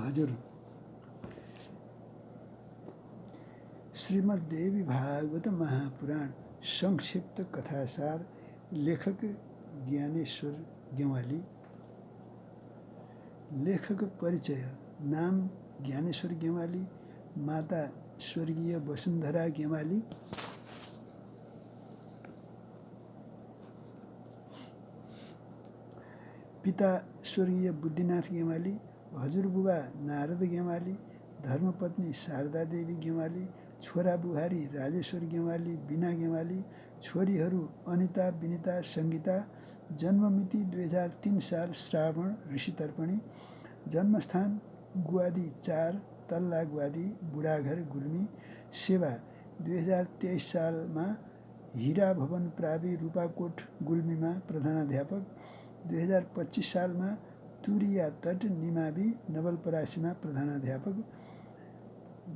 हजुर। श्रीमद्देवी भागवत महापुराण संक्षिप्त कथासार। लेखक ज्ञानेश्वर गेवाली। लेखक परिचय। नाम ज्ञानेश्वर गेवाली। माता स्वर्गीय वसुन्धरा गेवाली। पिता स्वर्गीय बुद्धिनाथ गेवाली। हजुरबुबा नारद गेवाली। धर्मपत्नी शारदा देवी गेवाली। छोरा बुहारी राजेश्वर गेवाली, बीना गेवाली। छोरीहरू अनिता, विनिता, सङ्गीता। जन्ममिति 2003 साल श्रावण ऋषितर्पणी। जन्मस्थान गुवादी 4 तल्ला गुवादी, बुढाघर गुल्मी। सेवा 2023 सालमा हीरा भवन प्रावि रूपाकोट गुल्मीमा प्रधानाध्यापक। 2025 सालमा तुरिया तट निमावि नवलपरासीमा प्रधानाध्यापक।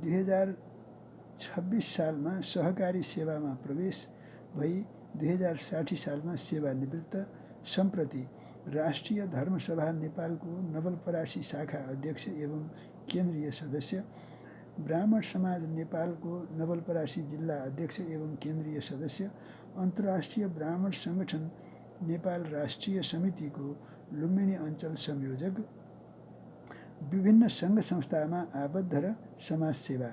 2026 सालमा सहकारी सेवामा प्रवेश भई 2060 सालमा सेवानिवृत्त। सम्प्रति राष्ट्रिय धर्मसभा नेपालको नवलपरासी शाखा अध्यक्ष एवं केन्द्रीय सदस्य। ब्राह्मण समाज नेपालको नवलपरासी जिल्ला अध्यक्ष एवं केन्द्रीय सदस्य। अन्तर्राष्ट्रिय ब्राह्मण सङ्गठन नेपाल राष्ट्रिय समितिको लुम्बिनी अञ्चल संयोजक। विभिन्न सङ्घ संस्थामा आबद्ध र समाजसेवा।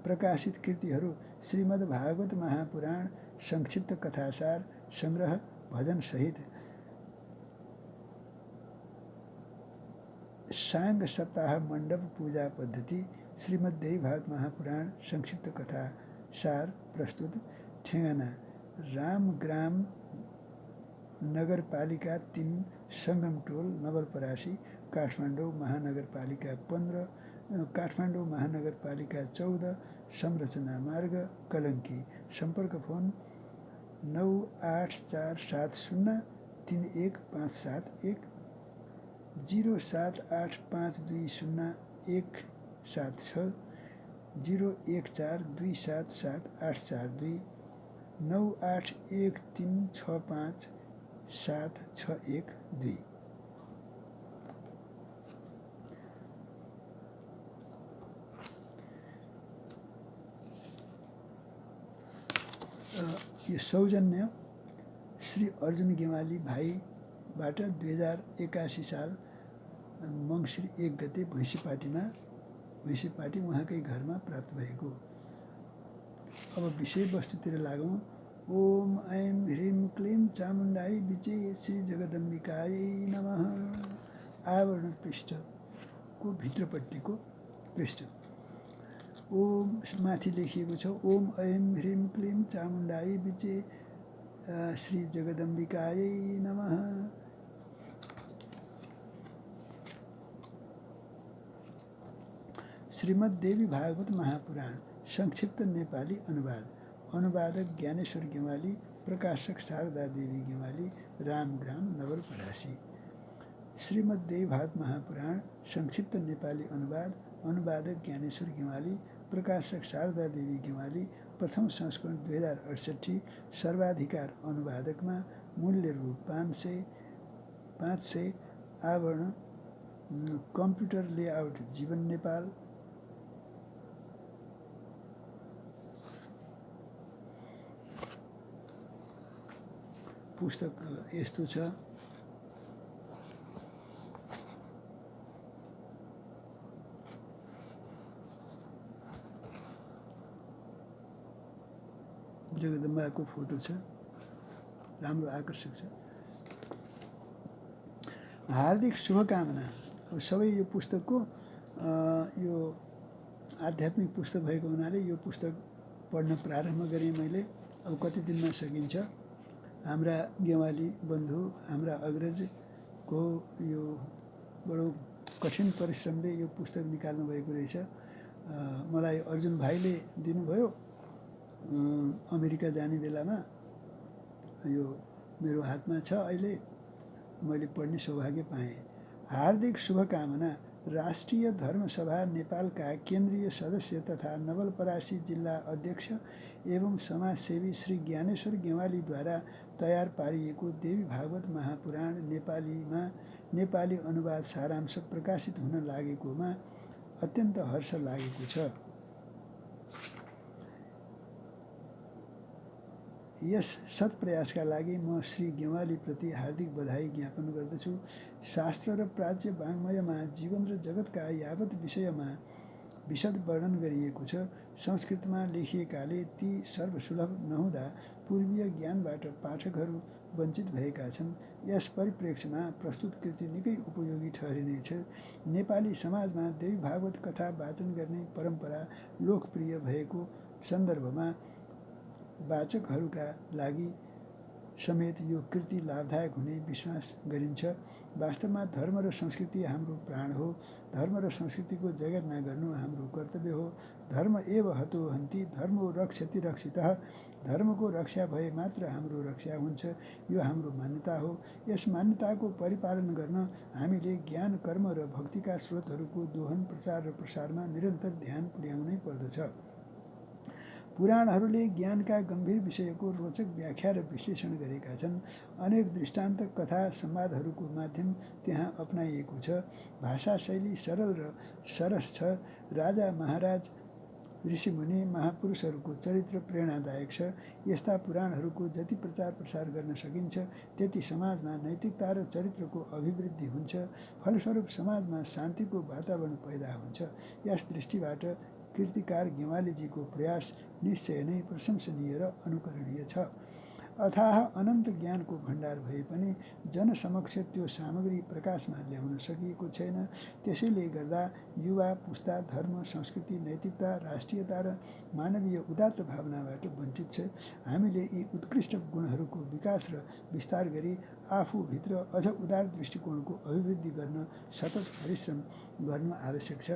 प्रकाशित कृतिहरू श्रीमद्भागवत महापुराण संक्षिप्त कथासार संग्रह भजन सहित। साङ्ग सप्ताह मण्डप पूजा पद्धति। श्रीमद्देवी भागवत महापुराण संक्षिप्त कथासार प्रस्तुत। ठेगाना रामग्राम नगरपालिका 3 सङ्गमटोल नवलपरासी। काठमाडौँ महानगरपालिका 15, काठमाडौँ महानगरपालिका 14, संरचना मार्ग कलङ्की। सम्पर्क फोन 9847031571 078520176 014277842 9813657612। यो सौजन्य श्री अर्जुन गेवाली भाइबाट 2081 साल मङ्सिर 1 गते भैँसीपाटी उहाँकै घरमा प्राप्त भएको। अब विषयवस्तुतिर लागौँ। ओम ऐं ह्रीं क्लीं चामुण्डाय विचे श्री जगदम्बिकाय नमः। आवरण पृष्ठको भित्रपट्टिको पृष्ठ। ओम माथि लेखिएको छ ओम ऐं ह्रीं क्लीं चामुण्डाय विचे श्री जगदम्बिकाय नमः। श्रीमद्देवी भागवत महापुराण संक्षिप्त नेपाली अनुवाद। अनुवादक ज्ञानेश्वर गेवाली। प्रकाशक शारदा देवी गेवाली, रामग्राम नवलपरासी। श्रीमद्देवी भागवत महापुराण संक्षिप्त नेपाली अनुवाद। अनुवादक ज्ञानेश्वर गेवाली। प्रकाशक शारदा देवी गेवाली। प्रथम संस्करण 2068। सर्वाधिकार अनुवादकमा। मूल्य रु 500। आवरण कम्प्युटर लेआउट जीवन नेपाल। पुस्तक यस्तो छ। जगदम्बाको फोटो छ, राम्रो आकर्षक छ। हार्दिक शुभकामना। अब सबै यो पुस्तकको यो आध्यात्मिक पुस्तक भएको हुनाले यो पुस्तक पढ्न प्रारम्भ गरेँ मैले। अब कति दिनमा सकिन्छ। हाम्रा गेवाली बन्धु, हाम्रा अग्रजको यो बडो कठिन परिश्रमले यो पुस्तक निकाल्नु भएको रहेछ। मलाई अर्जुन भाइले दिनुभयो अमेरिका जाने बेलामा। यो मेरो हातमा छ अहिले, मैले पढ्ने सौभाग्य पाएँ। हार्दिक शुभकामना। राष्ट्रिय धर्मसभा नेपालका केन्द्रीय सदस्य तथा नवलपरासी जिल्ला अध्यक्ष एवं समाजसेवी श्री ज्ञानेश्वर गेवालीद्वारा तयार पारिएको देवी भागवत महापुराण नेपालीमा नेपाली अनुवाद सारांश प्रकाशित हुन लागेकोमा अत्यन्त हर्ष लागेको छ। यस सत्प्रयासका लागि म श्री गेवालीप्रति हार्दिक बधाई ज्ञापन गर्दछु। शास्त्र र प्राच्य वाङ्मयमा जीवन र जगतका यावत विषयमा विशद वर्णन गरिएको छ। संस्कृतमा लेखिएकाले ती सर्वसुलभ नहुँदा पूर्वीय ज्ञानबाट पाठकहरू वञ्चित भएका छन्। यस परिप्रेक्ष्यमा प्रस्तुत कृति निकै उपयोगी ठहरिनेछ। नेपाली समाजमा देवी भागवत कथा वाचन गर्ने परम्परा लोकप्रिय भएको सन्दर्भमा वाचकहरूका लागि समेत यो कृति लाभदायक हुने विश्वास गरिन्छ। वास्तवमा धर्म र संस्कृति हाम्रो प्राण हो। धर्म र संस्कृतिको जगेर्ना गर्नु हाम्रो कर्तव्य हो। धर्म एव हतो हन्ति धर्मो रक्षति रक्षितः। धर्मको रक्षा भए मात्र हाम्रो रक्षा हुन्छ, यो हाम्रो मान्यता हो। यस मान्यताको परिपालन गर्न हामीले ज्ञान, कर्म र भक्तिका स्रोतहरूको दोहन, प्रचार र प्रसारमा निरन्तर ध्यान पुर्याउनै पर्दछ। पुराणहरूले ज्ञानका गम्भीर विषयको रोचक व्याख्या र विश्लेषण गरेका छन्। अनेक दृष्टान्त, कथा, संवादहरूको माध्यम त्यहाँ अपनाइएको छ। भाषा शैली सरल र सरस छ। राजा, महाराज, ऋषिमुनि, महापुरुषहरूको चरित्र प्रेरणादायक छ। यस्ता पुराणहरूको जति प्रचार प्रसार गर्न सकिन्छ त्यति समाजमा नैतिकता र चरित्रको अभिवृद्धि हुन्छ। फलस्वरूप समाजमा शान्तिको वातावरण पैदा हुन्छ। यस दृष्टिबाट कृतिकार गेवालीजीको प्रयास निश्चय नै प्रशंसनीय र अनुकरणीय छ। अथाह अनन्त ज्ञानको भण्डार भए पनि जनसमक्ष त्यो सामग्री प्रकाशमा ल्याउन सकिएको छैन। त्यसैले गर्दा युवा पुस्ता धर्म, संस्कृति, नैतिकता, राष्ट्रियता र मानवीय उदात्त भावनाबाट वञ्चित छ। हामीले यी उत्कृष्ट गुणहरूको विकास र विस्तार गरी आफूभित्र अझ उदार दृष्टिकोणको अभिवृद्धि गर्न सतत परिश्रम गर्नु आवश्यक छ।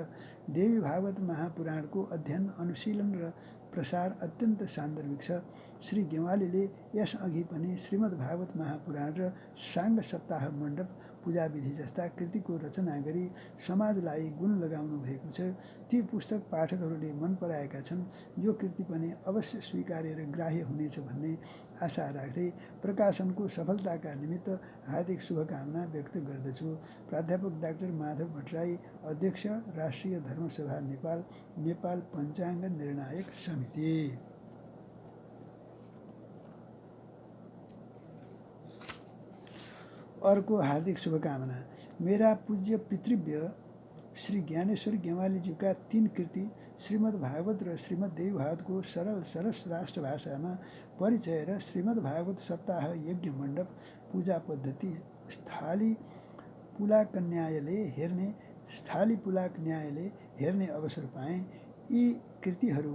देवी भागवत महापुराणको अध्ययन, अनुशीलन र प्रसार अत्यन्त सान्दर्भिक छ। श्री गेवालीले यसअघि पनि श्रीमद् भागवत महापुराण र साङ्ग सप्ताह मण्डप पूजा विधि जस्ता कृतिको रचना गरी समाजलाई गुण लगाउनु भएको छ। ती पुस्तक पाठकहरूले मन पराएका छन्। यो कृति पनि अवश्य स्वीकार्य र ग्राह्य हुनेछ भन्ने आशा राख्दै प्रकाशनको सफलताका निमित्त हार्दिक शुभकामना व्यक्त गर्दछु। प्राध्यापक डाक्टर माधव भट्टराई, अध्यक्ष, राष्ट्रिय धर्मसभा नेपाल, नेपाल पञ्चाङ्ग निर्णायक समिति। अर्को हार्दिक शुभकामना। मेरा पूज्य पितृव्य श्री ज्ञानेश्वर गेवालीज्यूका 3 कृति श्रीमद् भागवत र श्रीमद् देवी भागवतको सरल सरस राष्ट्रभाषामा परिचय र श्रीमद् भागवत सप्ताह यज्ञ मण्डप पूजा पद्धति स्थाली पुलाकन्यायले हेर्ने अवसर पाएँ। यी कृतिहरू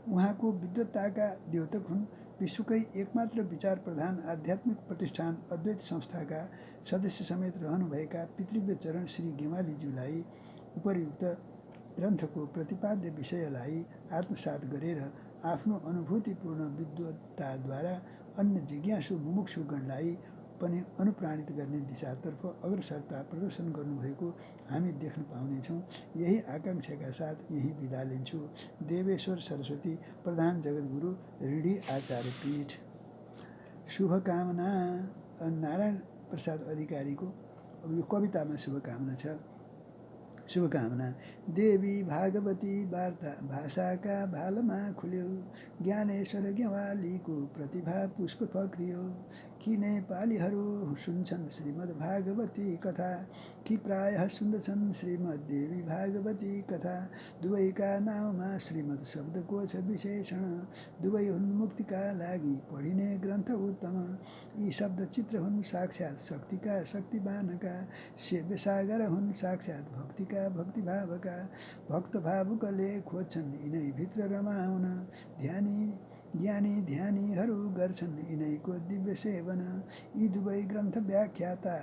उहाँको विद्वत्ताका द्योतक हुन्। विश्वकै एकमात्र विचार प्रधान आध्यात्मिक प्रतिष्ठान अद्वैत संस्थाका सदस्य समेत रहनुभएका पितृव्य चरण श्री गेवालीज्यूलाई उपर्युक्त ग्रन्थको प्रतिपाद्य विषयलाई आत्मसात गरेर आफ्नो अनुभूतिपूर्ण विद्वत्ताद्वारा अन्य जिज्ञासु मुमुक्षुगणलाई पनि अनुप्राणित गर्ने दिशातर्फ अग्रसरता प्रदर्शन गर्नुभएको हामी देख्न पाउनेछौँ। यही आकाङ्क्षाका साथ यही बिदा लिन्छु। देवेश्वर सरस्वती, प्रधान जगद्गुरु, ऋढी आचार्य पीठ। शुभकामना नारायण प्रसाद अधिकारीको अब यो कवितामा शुभकामना छ। शुभकामना। देवी भागवती वार्ता भाषाका भालमा खुल्यो, ज्ञानेश्वर गेवालीको प्रतिभा पुष्प फक्रियो। कि नेपालीहरू सुन्छन् श्रीमद् भागवती कथा, कि प्रायः सुन्दछन् श्रीमद् देवी भागवती कथा। दुवैका नाउँमा श्रीमद् शब्दकोश विशेषण, दुवै हुन् मुक्तिका लागि पढिने ग्रन्थ उत्तम। यी शब्द चित्र हुन् साक्षात् शक्तिका शक्तिवानका, सेव्य सागर हुन् साक्षात् भक्तिका भक्तिभावका। भक्त भावुकले खोज्छन् यिनै भित्र रमाउन, ज्ञानी ध्यानीहरू गर्छन् यिनैको दिव्य सेवन। यी दुवै ग्रन्थ व्याख्याता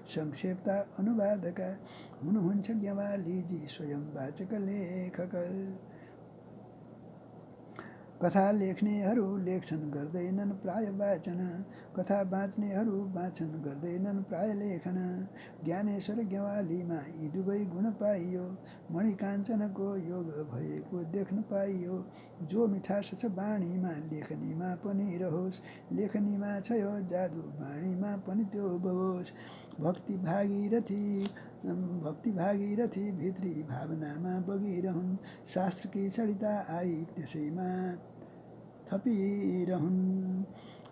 संक्षेप्ता अनुवादका हुनुहुन्छ गेवालीजी स्वयं वाचक लेखक। कथा लेख्नेहरू लेख्छन् गर्दैनन् प्राय वाचन, कथा बाँच्नेहरू वाँच्छन् गर्दैनन् प्राय लेखन। ज्ञानेश्वर गेवालीमा यी दुवै गुण पाइयो, मणिकाञ्चनको योग भएको देख्न पाइयो। जो मिठास छ बाणीमा लेखनीमा पनि रहोस्, लेखनीमा छ यो जादु बाणीमा पनि त्यो बगोस्। भक्ति भागीरथी भक्ति भागीरथी भित्री भावनामा बगिरहन्। शास्त्रकी सरिता आई त्यसैमा थपिरहन्।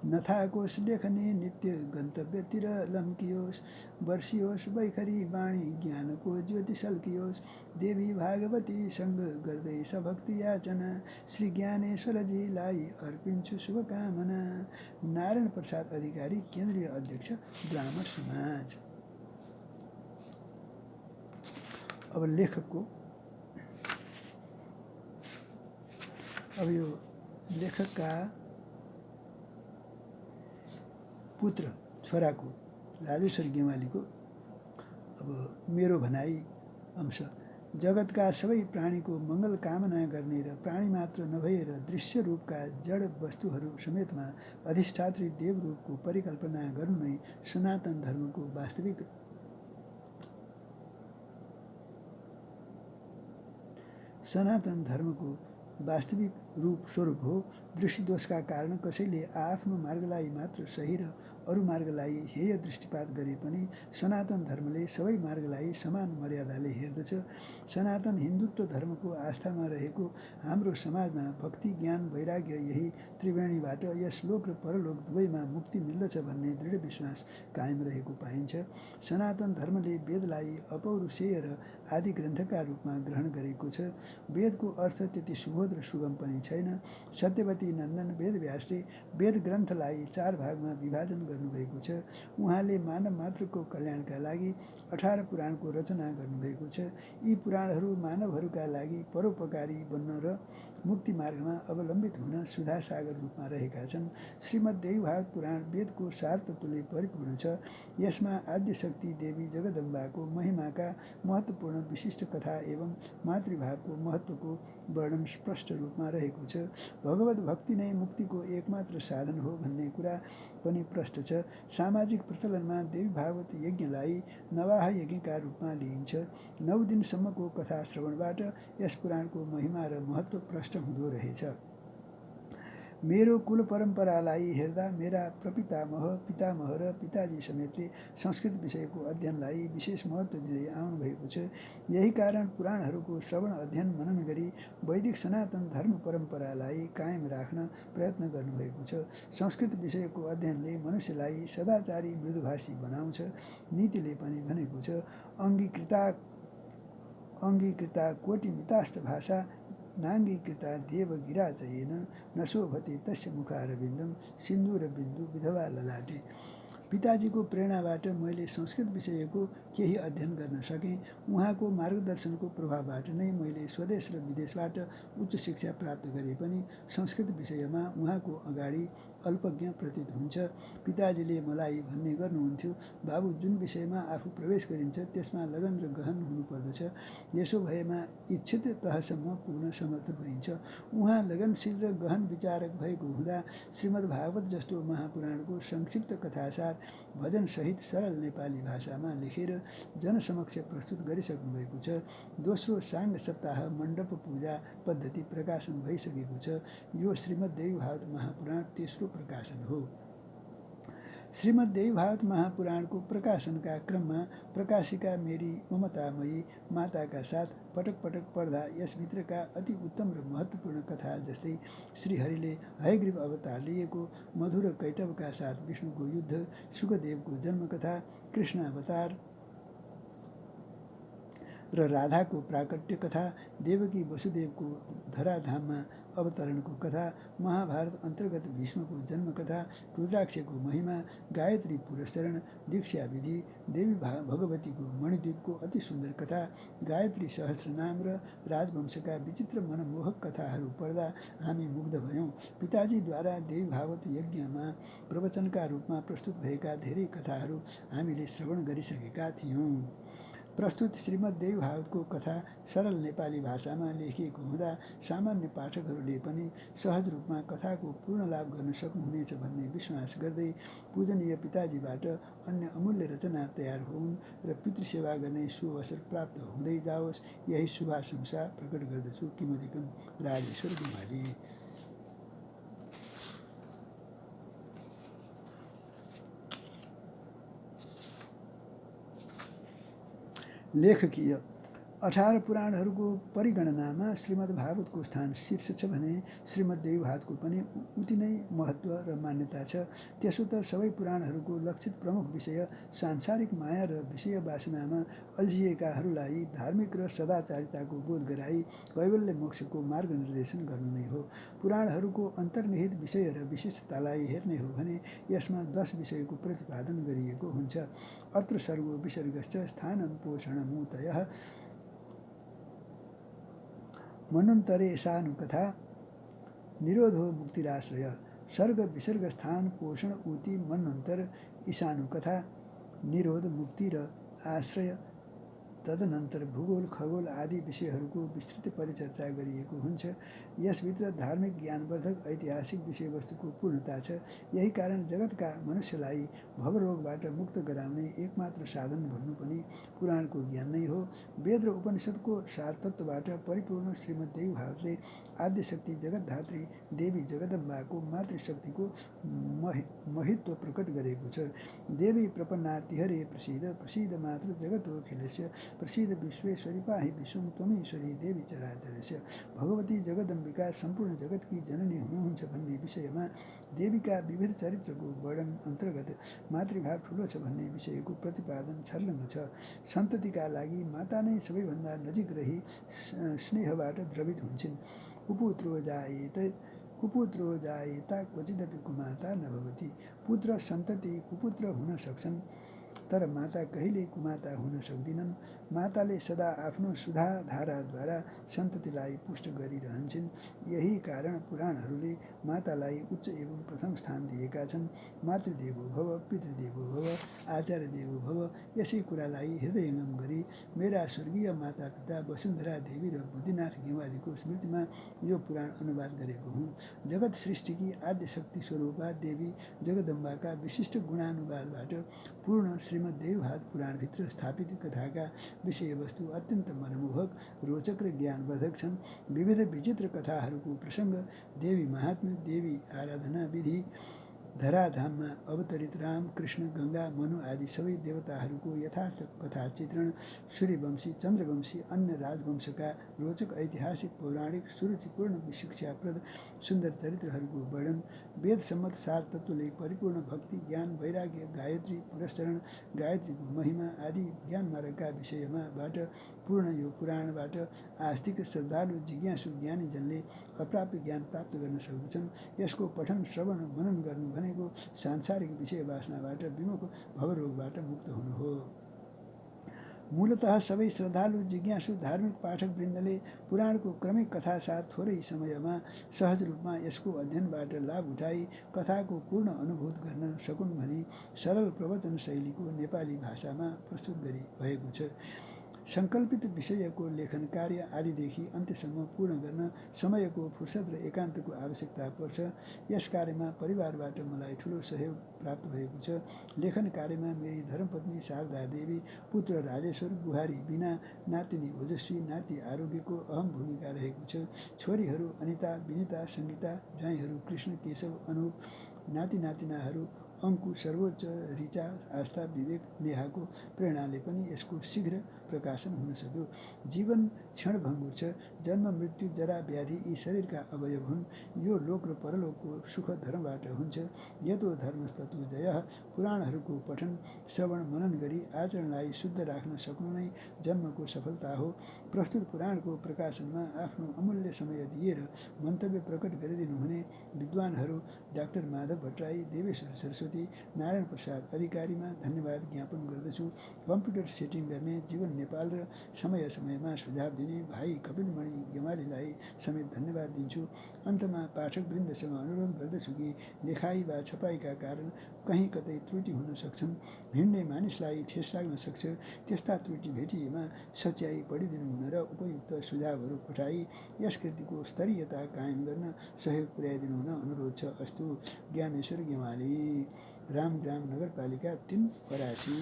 नथाकोस् लेखनी नित्य गन्तव्यतिर लम्कियोस्। वर्षियोस् बैखरी बाणी ज्ञानको ज्योति सल्कियोस्। देवी भागवतीसँग गर्दै सभक्ति याचना श्री ज्ञानेश्वरजीलाई अर्पिन्छु शुभकामना। नारायण प्रसाद अधिकारी, केन्द्रीय अध्यक्ष, ब्राह्मण समाज। अब लेखकको यो लेखकका पुत्र छोराको राजेश्वर गेवालीको अब मेरो भनाइ अंश। जगतका सबै प्राणीको मङ्गल कामना गर्ने र प्राणी मात्र नभएर दृश्य रूपका जड वस्तुहरू समेतमा अधिष्ठात्री देवरूपको परिकल्पना गर्नु नै सनातन धर्मको वास्तविक रूप स्वरूप हो। दृष्टिदोषका कारण कसैले आफ्नो मार्गलाई मात्र सही र अरू मार्गलाई हेय दृष्टिपात गरे पनि सनातन धर्मले सबै मार्गलाई समान मर्यादाले हेर्दछ। सनातन हिन्दुत्व धर्मको आस्थामा रहेको हाम्रो समाजमा भक्ति, ज्ञान, वैराग्य यही त्रिवेणीबाट यस लोक र परलोक दुवैमा मुक्ति मिल्दछ भन्ने दृढ विश्वास कायम रहेको पाइन्छ। सनातन धर्मले वेदलाई अपौरुषेय र आदि ग्रन्थका रूपमा ग्रहण गरेको छ। वेदको अर्थ त्यति सुबोध र सुगम पनि छैन। सत्यवती नन्दन वेदव्यासले वेद ग्रन्थलाई 4 भागमा विभाजन गर्नुभएको छ। उहाँले मानव मात्रको कल्याणका लागि 18 पुराणको रचना गर्नुभएको छ। यी पुराणहरू मानवहरूका लागि परोपकारी बन्न र मुक्ति मार्गमा अवलम्बित हुन सुधासागर रूपमा रहेका छन्। श्रीमद्देवीभागवत पुराण वेदको सार तत्त्वले परिपूर्ण छ। यसमा आद्यशक्ति देवी जगदम्बाको महिमाका महत्त्वपूर्ण विशिष्ट कथा एवं मातृभावको महत्त्वको वर्णन स्पष्ट रूपमा रहेको छ। भगवत भक्ति नै मुक्तिको एकमात्र साधन हो भन्ने कुरा पनि प्रष्ट छ। सामाजिक प्रचलनमा देवी भागवत यज्ञलाई नवाह यज्ञका रूपमा लिइन्छ। 9 दिनसम्मको कथा श्रवणबाट यस पुराणको महिमा र महत्त्व प्रष्ट हुँदो रहेछ। मेरो कुल परम्परालाई हेर्दा मेरा प्रपितामह, पितामह र पिताजी समेतले संस्कृत विषयको अध्ययनलाई विशेष महत्त्व दिँदै आउनुभएको छ। यही कारण पुराणहरूको श्रवण, अध्ययन, मनन गरी वैदिक सनातन धर्म परम्परालाई कायम राख्न प्रयत्न गर्नुभएको छ। संस्कृत विषयको अध्ययनले मनुष्यलाई सदाचारी, मृदुभाषी बनाउँछ। नीतिले पनि भनेको छ, अङ्गीकृता कोटिमितास्त भाषा नाङ्गीकृता देवगिराजयेन न शोभते तस्य मुखारविन्दं सिन्दूरबिन्दु विधवा ललाटे। पिताजीको प्रेरणाबाट मैले संस्कृत विषयको केही अध्ययन गर्न सकेँ। उहाँको मार्गदर्शनको प्रभावबाट नै मैले स्वदेश र विदेशबाट उच्च शिक्षा प्राप्त गरे पनि संस्कृत विषयमा उहाँको अगाडि अल्पज्ञ प्रतीत हुन्छ। पिताजीले मलाई भन्ने गर्नुहुन्थ्यो, बाबु, जुन विषयमा आफू प्रवेश गरिन्छ त्यसमा लगन र गहन हुनुपर्दछ। यसो भएमा इच्छित तहसम्म पुग्न समर्थ भइन्छ। उहाँ लगनशील र गहन विचारक भएको हुँदा श्रीमद्भागवत जस्तो महापुराणको संक्षिप्त कथासार भजनसहित सरल नेपाली भाषामा लेखेर जनसमक्ष प्रस्तुत गरिसक्नुभएको छ। दोस्रो साङ्ग सप्ताह मण्डप पूजा पद्धति प्रकाशन भइसकेको छ। यो श्रीमद्देवीभागवत महापुराण तेस्रो प्रकाशन हो। श्रीमद्देवीभागवत महापुराणको प्रकाशनका क्रममा प्रकाशिका मेरी ममतामयी माताका साथ पटक पटक पढ्दा यसभित्रका अति उत्तम र महत्त्वपूर्ण कथा जस्तै श्रीहरिले हयग्रीव अवतार लिएको, मधुर कैटवका साथ विष्णुको युद्ध, सुकदेवको जन्मकथा, कृष्ण अवतार र राधाको प्राकट्य कथा, देवकी वसुदेवको धराधाममा अवतरणको कथा, महाभारत अन्तर्गत भीष्मको जन्मकथा, रुद्राक्षको महिमा, गायत्री पुरस्चरण, दीक्षा विधि, देवी भगवतीको मणिद्वीपको अति सुन्दर कथा, गायत्री सहस्रनाम र राजवंशका विचित्र मनमोहक कथाहरू पढ्दा हामी मुग्ध भयौँ। पिताजीद्वारा देवी भागवत यज्ञमा प्रवचनका रूपमा प्रस्तुत भएका धेरै कथाहरू हामीले श्रवण गरिसकेका थियौँ। प्रस्तुत श्रीमद्देवी भागवतको कथा सरल नेपाली भाषामा लेखिएको हुँदा सामान्य पाठकहरूले पनि सहज रूपमा कथाको पूर्ण लाभ गर्न सक्नुहुनेछ भन्ने विश्वास गर्दै पूजनीय पिताजीबाट अन्य अमूल्य रचना तयार हुन् र पितृसेवा गर्ने सुअवसर प्राप्त हुँदै जाओस्, यही शुभाशंसा प्रकट गर्दछु। किमधिकम, राजेश्वर गेवाली। लेखकीय 18 पुराणहरूको परिगणनामा श्रीमद्भागवतको स्थान शीर्ष छ भने श्रीमद्देवभागवतको पनि उति नै महत्त्व र मान्यता छ। त्यसो त सबै पुराणहरूको लक्षित प्रमुख विषय सांसारिक माया र विषय वासनामा अल्झिएकाहरूलाई धार्मिक र सदाचारिताको बोध गराई कैवल्य मोक्षको मार्ग निर्देशन गर्नु नै हो। पुराणहरूको अन्तर्निहित विषय र विशिष्टतालाई हेर्ने हो भने यसमा 10 विषयको प्रतिपादन गरिएको हुन्छ। अत्र सर्गो विसर्गश्च स्थानं पोषणमुतयः मनन्तरे सानुकथा निरोधो मुक्तिराश्रय। सर्ग विसर्ग स्थान पोषण उति मनन्तर ईशानुकथा निरोध मुक्ति र आश्रय तदनन्तर भूगोल खगोल आदि विषयहरूको विस्तृत परिचर्चा गरिएको हुन्छ। यसभित्र धार्मिक ज्ञानवर्धक ऐतिहासिक विषयवस्तुको पूर्णता छ। यही कारण जगतका मनुष्यलाई भवरोगबाट मुक्त गराउने एकमात्र साधन भन्नु पनि पुराणको ज्ञान नै हो। वेद र उपनिषदको सारतत्वबाट परिपूर्ण श्रीमद्देवभागवतले आद्यशक्ति जगतधात्री देवी जगदम्बाको मातृशक्तिको महित्व प्रकट गरेको छ। देवी प्रपन्नार्तिहरे प्रसीद प्रसीद मातृ जगतोऽखिलस्य प्रसीद विश्वेश्वरी पाहि विश्वं त्वमीश्वरी देवी चराचरस्य। भगवती जगदम्बिका सम्पूर्ण जगतकी जननी हुनुहुन्छ भन्ने विषयमा देवीका विविध चरित्रको वर्णन अन्तर्गत मातृभाव ठुलो छ भन्ने विषयको प्रतिपादन छर्लङ्ग छ। सन्ततिका लागि माता नै सबैभन्दा नजिक रही स्नेहबाट द्रवित हुन्छन्। कुपुत्रो जायेत क्वचिदपि कुमाता न भवति। पुत्र सन्तति कुपुत्र हुन सक्छन् तर माता कहिल्यै कुमाता हुन सक्दिनन्। माताले सदा आफ्नो सुधाधाराद्वारा सन्ततिलाई पुष्ट गरिरहन्छन्। यही कारण पुराणहरूले मातालाई उच्च एवं प्रथम स्थान दिएका छन्। मातृदेवो भव पितृदेवो भव आचार्य देवो भव। यसै कुरालाई हृदयङ्गम गरी मेरा स्वर्गीय माता पिता वसुन्धरा देवी र बुद्धिनाथ गेवालीको स्मृतिमा यो पुराण अनुवाद गरेको हुँ। जगत सृष्टिकी आद्य शक्ति स्वरूपा देवी जगदम्बाका विशिष्ट गुणानुवादबाट पूर्ण श्रीमद्देवभागवत पुराणभित्र स्थापित कथाका विषयवस्तु अत्यन्त मनमोहक रोचक र ज्ञानवर्धक छन्। विविध विचित्र कथाहरूको प्रसङ्ग देवी महात्म्य देवी आराधना विधि धराधाममा अवतरित राम कृष्ण गङ्गा मनु आदि सबै देवताहरूको यथार्थ कथा चित्रण सूर्यवंशी चन्द्रवंशी अन्य राजवंशका रोचक ऐतिहासिक पौराणिक सुरुचिपूर्ण शिक्षाप्रद सुन्दर चरित्रहरूको वर्णन वेद सम्मत सार तत्त्वले परिपूर्ण भक्ति ज्ञान वैराग्य गायत्री पुरस्चरण गायत्रीको महिमा आदि ज्ञान मार्गका विषयमाबाट पूर्ण यो पुराणबाट आस्तिक श्रद्धालु जिज्ञासु ज्ञानीजनले अप्राप्य ज्ञान प्राप्त गर्न सक्दछन्। यसको पठन श्रवण मनन गर्नु भनेको सांसारिक विषय वासनाबाट विमुख भवरोगबाट मुक्त हुनु हो। मूलतः सबै श्रद्धालु जिज्ञासु धार्मिक पाठकवृन्दले पुराणको क्रमिक कथासार थोरै समयमा सहज रूपमा यसको अध्ययनबाट लाभ उठाई कथाको पूर्ण अनुभूत गर्न सकुन् भनी सरल प्रवचन शैलीको नेपाली भाषामा प्रस्तुत भएको छ। सङ्कल्पित विषयको लेखन कार्य आदिदेखि अन्त्यसम्म पूर्ण गर्न समयको फुर्सद र एकान्तको आवश्यकता पर्छ। यस कार्यमा परिवारबाट मलाई ठुलो सहयोग प्राप्त भएको छ। लेखन कार्यमा मेरी धर्मपत्नी शारदा देवी पुत्र राजेश्वर बुहारी बिना नातिनी ओजस्वी नाति आरोग्यको अहम भूमिका रहेको छ। छोरीहरू अनिता विनिता सङ्गीता ज्वाइँहरू कृष्ण केशव अनुप नाति नातिनाहरू अङ्कु सर्वोच्च ऋचा आस्था विवेक नेहाको प्रेरणाले पनि यसको शीघ्र प्रकाशन हुन सक्यो। जीवन क्षणभङ्गुर छ। जन्म मृत्यु जरा व्याधि यी शरीरका अवयव हुन्। यो लोक र परलोकको सुख धर्मबाट हुन्छ। यतो धर्मस्ततो जयः। पुराणहरूको पठन श्रवण मनन गरी आचरणलाई शुद्ध राख्न सक्नु नै जन्मको सफलता हो। प्रस्तुत पुराणको प्रकाशनमा आफ्नो अमूल्य समय दिएर मन्तव्य प्रकट गरिदिनु हुने विद्वानहरू डाक्टर माधव भट्टराई देवेश्वर सरस्वती नारायण प्रसाद अधिकारीमा धन्यवाद ज्ञापन गर्दछु। कम्प्युटर सेटिङ गर्ने जीवन नेपाल र समय समयमा सुझाव दिने भाइ कपिलमणि गेवालीलाई समेत धन्यवाद दिन्छु। अन्तमा पाठकवृन्दसँग अनुरोध गर्दछु कि लेखाइ वा छपाइका कारण कहीँ कतै त्रुटि हुन सक्छन्। हिँड्ने मानिसलाई ठेस लाग्न सक्छ। त्यस्ता त्रुटि भेटिएमा सच्याइ पढिदिनु हुन र उपयुक्त सुझावहरू पठाई यस कृतिको स्तरीयता कायम गर्न सहयोग पुर्याइदिनु हुन अनुरोध छ। अस्तु। ज्ञानेश्वर गेवाली रामग्राम नगरपालिका 3 परासी।